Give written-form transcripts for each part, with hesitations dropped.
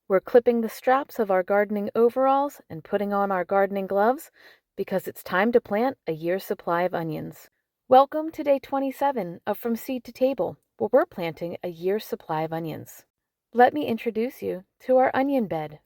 We're clipping the straps of our gardening overalls and putting on our gardening gloves because it's time to plant a year's supply of onions. Welcome to day 27 of From Seed to Table, where we're planting a year's supply of onions. Let me introduce you to our onion bed.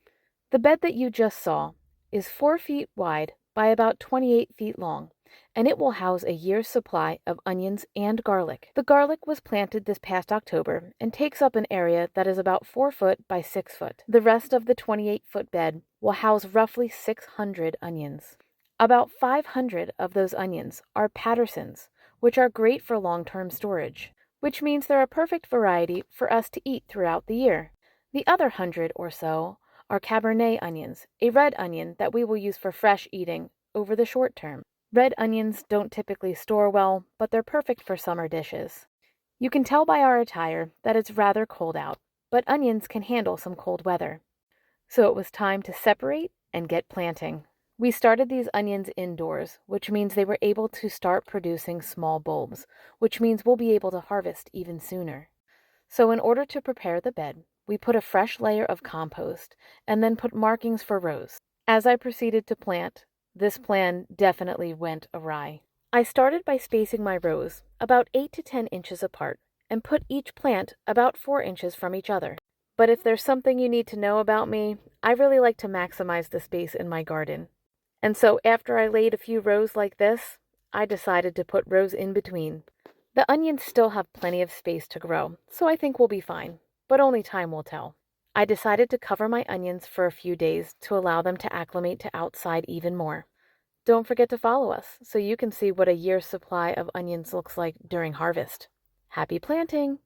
The bed that you just saw is 4 feet wide by about 28 feet long, and it will house a year's supply of onions and garlic. The garlic was planted this past October and takes up an area that is about 4 foot by 6 foot. The rest of the 28-foot bed will house roughly 600 onions. About 500 of those onions are Pattersons, which are great for long-term storage, which means they're a perfect variety for us to eat throughout the year. The other 100 or so are Cabernet onions, a red onion that we will use for fresh eating over the short term. Red onions don't typically store well, but they're perfect for summer dishes. You can tell by our attire that it's rather cold out, but onions can handle some cold weather. So it was time to separate and get planting. We started these onions indoors, which means they were able to start producing small bulbs, which means we'll be able to harvest even sooner. So in order to prepare the bed, we put a fresh layer of compost and then put markings for rows. As I proceeded to plant, this plan definitely went awry. I started by spacing my rows about 8 to 10 inches apart and put each plant about 4 inches from each other. But if there's something you need to know about me, I really like to maximize the space in my garden. And so after I laid a few rows like this, I decided to put rows in between. The onions still have plenty of space to grow, so I think we'll be fine, but only time will tell. I decided to cover my onions for a few days to allow them to acclimate to outside even more. Don't forget to follow us so you can see what a year's supply of onions looks like during harvest. Happy planting!